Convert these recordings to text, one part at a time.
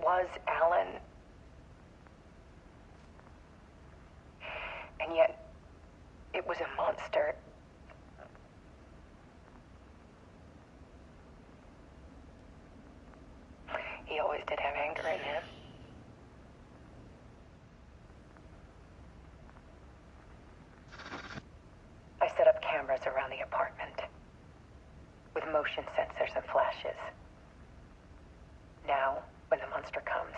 was Alan. And yet, it was a monster. He always did have anger in him. I set up cameras around the apartment with motion sensors and flashes. Now, when the monster comes,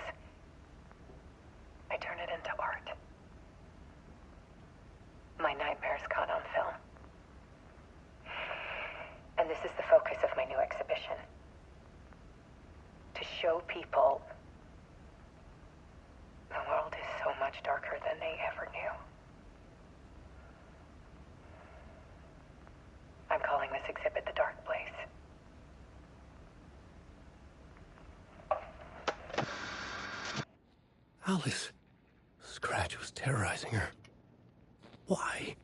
I turn it into art. My nightmares caught on film. And this is the focus of my new exhibition. To show people the world is so much darker than they ever knew. I'm calling this exhibit The Dark Place. Alice. Scratch was terrorizing her. Why?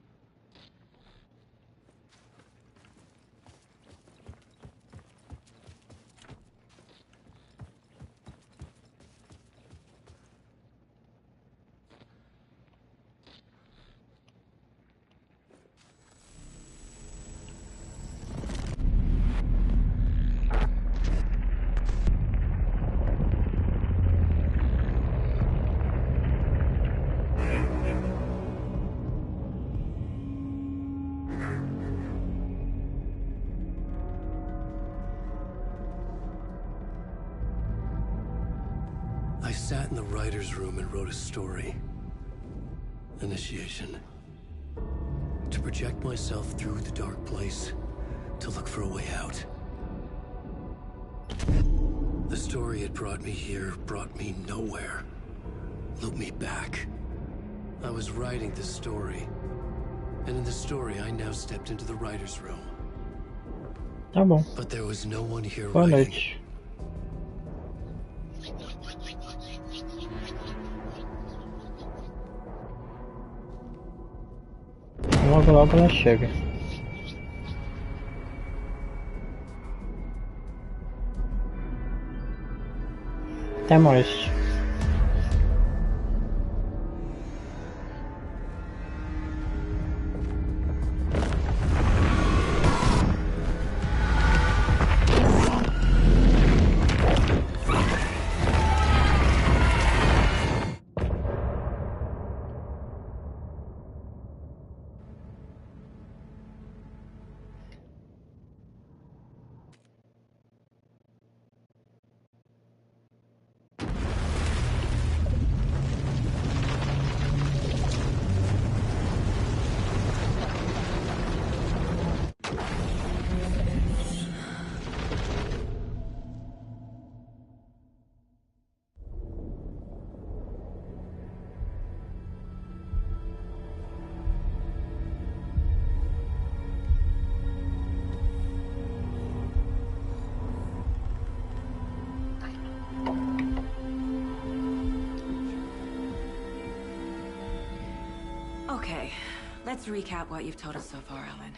I sat in the writer's room and wrote a story. Initiation. To project myself through the dark place, to look for a way out. The story had brought me here, brought me nowhere. Looped me back. I was writing the story. And in the story, I now stepped into the writer's room. Tá bom. But there was no one here Boa writing. noite. Logo logo ela chega. Até mais. Okay, let's recap what you've told us so far, Ellen.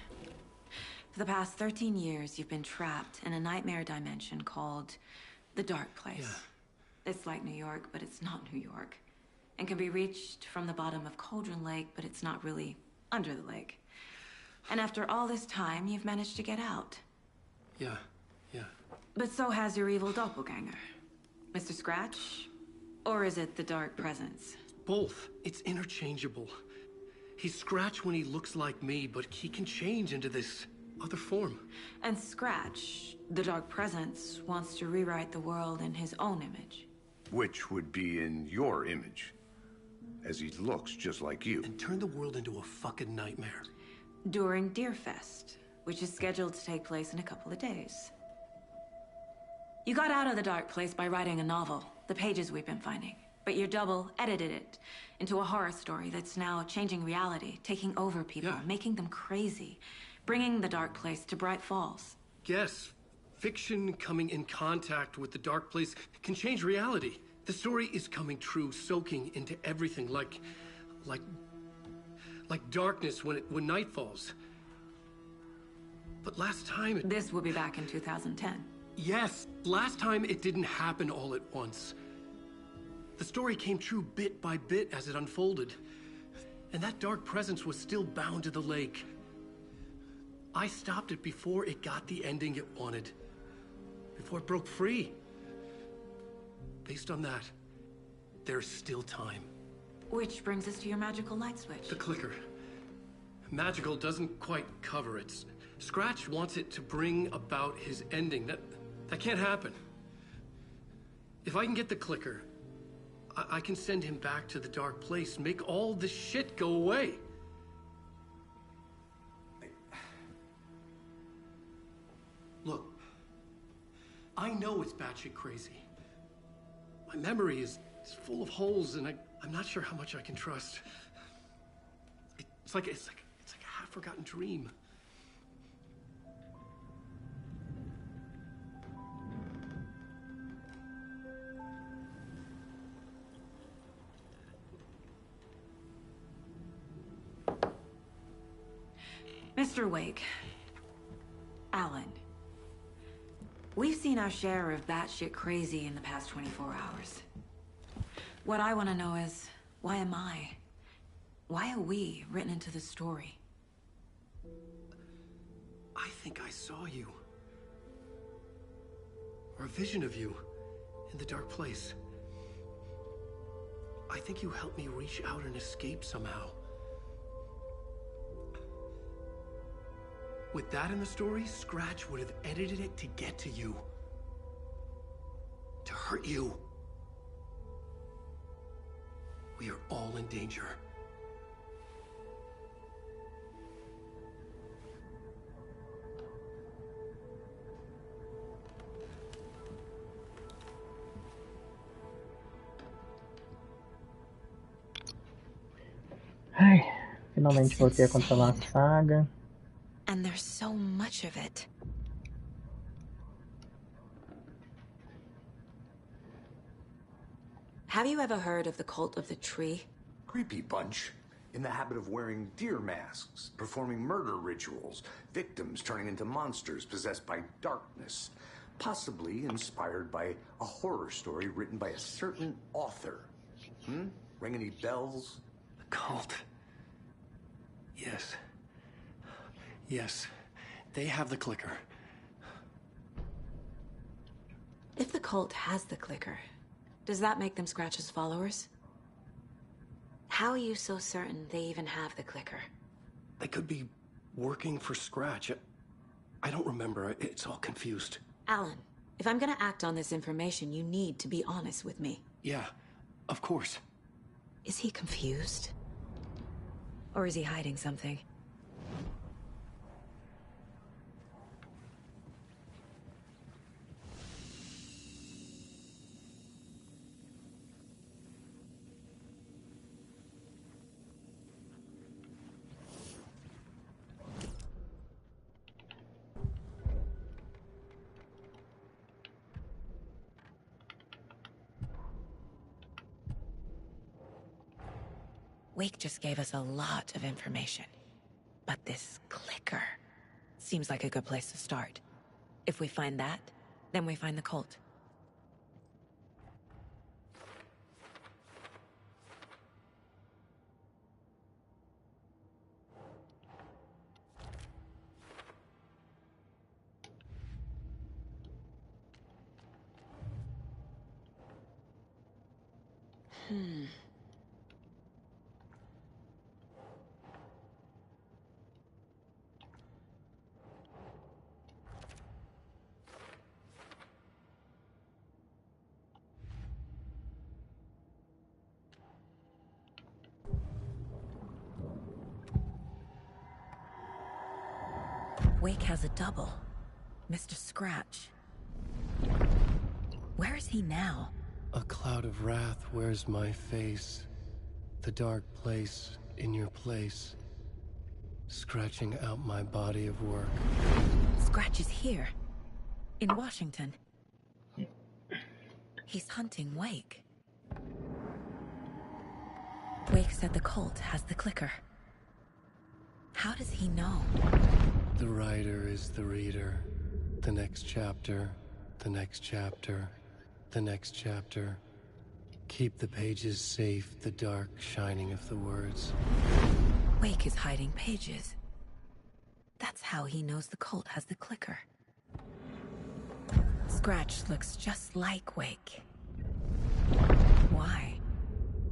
For the past 13 years, you've been trapped in a nightmare dimension called the Dark Place. Yeah. It's like New York, but it's not New York. And can be reached from the bottom of Cauldron Lake, but it's not really under the lake. And after all this time, you've managed to get out. Yeah. But so has your evil doppelganger. Mr. Scratch? Or is it the Dark Presence? Both. It's interchangeable. He's Scratch when he looks like me, but he can change into this other form. And Scratch, the Dark Presence, wants to rewrite the world in his own image. Which would be in your image, as he looks just like you. And turn the world into a fucking nightmare. During Deerfest, which is scheduled to take place in a couple of days. You got out of the Dark Place by writing a novel, the pages we've been finding. But your double edited it into a horror story that's now changing reality, taking over people, making them crazy, bringing the Dark Place to Bright Falls. Yes, fiction coming in contact with the Dark Place can change reality. The story is coming true, soaking into everything like darkness when night falls. But last time it... This will be back in 2010. Yes, last time it didn't happen all at once. The story came true bit by bit as it unfolded. And that dark presence was still bound to the lake. I stopped it before it got the ending it wanted. Before it broke free. Based on that, there's still time. Which brings us to your magical light switch. The clicker. Magical doesn't quite cover it. Scratch wants it to bring about his ending. That can't happen. If I can get the clicker, I can send him back to the dark place, make all this shit go away. Look, I know it's batshit crazy. My memory is full of holes, and I'm not sure how much I can trust. It's like a half-forgotten dream. Mr. Wake. Alan. We've seen our share of batshit crazy in the past 24 hours. What I want to know is, why am I? Why are we written into the story? I think I saw you. Or a vision of you in the dark place. I think you helped me reach out and escape somehow. With that in the story, Scratch would have edited it to get to you. To hurt you. We are all in danger. Ai, finalmente voltei a controlar a saga. And there's so much of it. Have you ever heard of the Cult of the Tree? Creepy bunch. In the habit of wearing deer masks, performing murder rituals, victims turning into monsters possessed by darkness. Possibly inspired by a horror story written by a certain author. Ring any bells? The cult. Yes. Yes. They have the clicker. If the cult has the clicker, does that make them Scratch's followers? How are you so certain they even have the clicker? They could be working for Scratch. I don't remember. It's all confused. Alan, if I'm gonna act on this information, you need to be honest with me. Yeah, of course. Is he confused? Or is he hiding something? Wake just gave us a lot of information. But this clicker seems like a good place to start. If we find that, then we find the cult. Wake has a double. Mr. Scratch. Where is he now? A cloud of wrath wears my face. The dark place in your place. Scratching out my body of work. Scratch is here. In Washington. He's hunting Wake. Wake said the cult has the clicker. How does he know? The writer is the reader. The next chapter, the next chapter, the next chapter. Keep the pages safe, the dark shining of the words. Wake is hiding pages. That's how he knows the cult has the clicker. Scratch looks just like Wake. Why?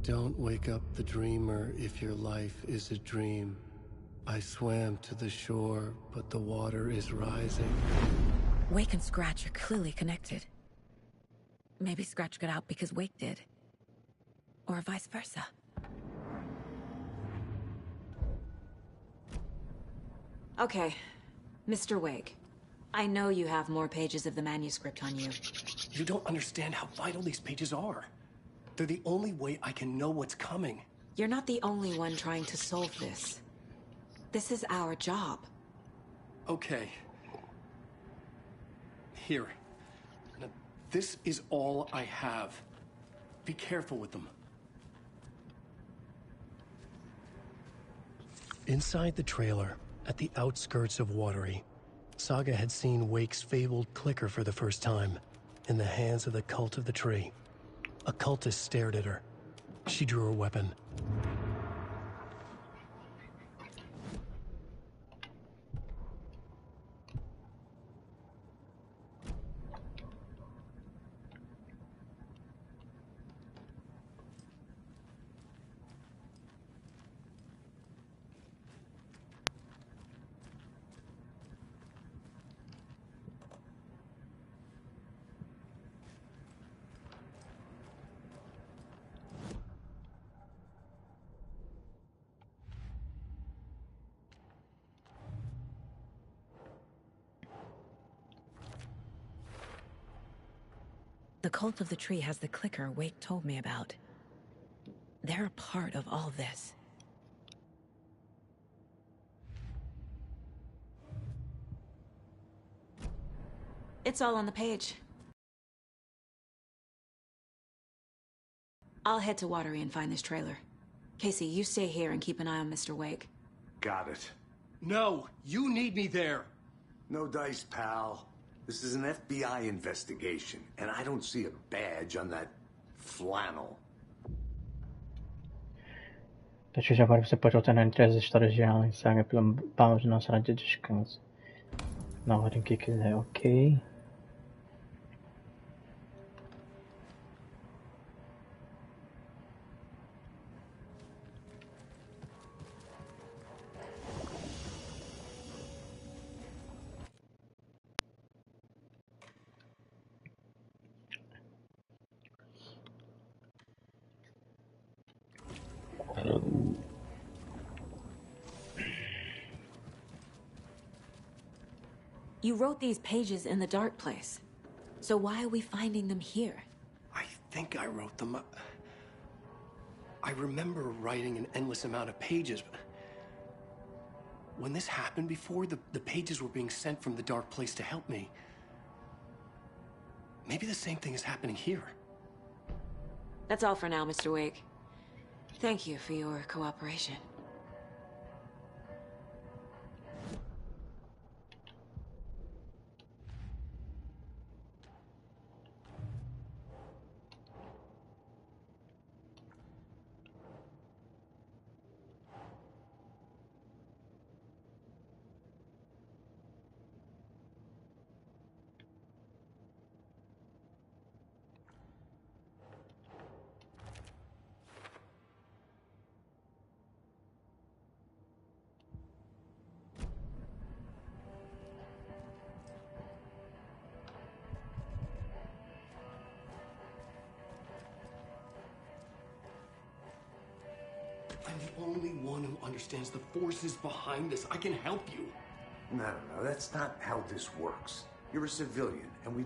Don't wake up the dreamer if your life is a dream. I swam to the shore, but the water is rising. Wake and Scratch are clearly connected. Maybe Scratch got out because Wake did. Or vice versa. Okay, Mr. Wake. I know you have more pages of the manuscript on you. You don't understand how vital these pages are. They're the only way I can know what's coming. You're not the only one trying to solve this. This is our job. Okay. Here. Now, this is all I have. Be careful with them. Inside the trailer, at the outskirts of Watery, Saga had seen Wake's fabled clicker for the first time, in the hands of the Cult of the Tree. A cultist stared at her. She drew her weapon. The Cult of the Tree has the clicker Wake told me about. They're a part of all this. It's all on the page. I'll head to Watery and find this trailer. Casey, you stay here and keep an eye on Mr. Wake. Got it. No, you need me there. No dice, pal. This is an FBI investigation, and I don't see a badge on that flannel. Acho que agora você pode alternar entre as histórias de Alan e Saga pela pausa na sala de descanso. Na ordem que quiser, ok? You wrote these pages in the dark place. So why are we finding them here? I think I wrote them. I remember writing an endless amount of pages, but when this happened before, the pages were being sent from the dark place to help me. Maybe the same thing is happening here. That's all for now, Mr. Wake. Thank you for your cooperation. I'm the only one who understands the forces behind this. I can help you. No, that's not how this works. You're a civilian, and we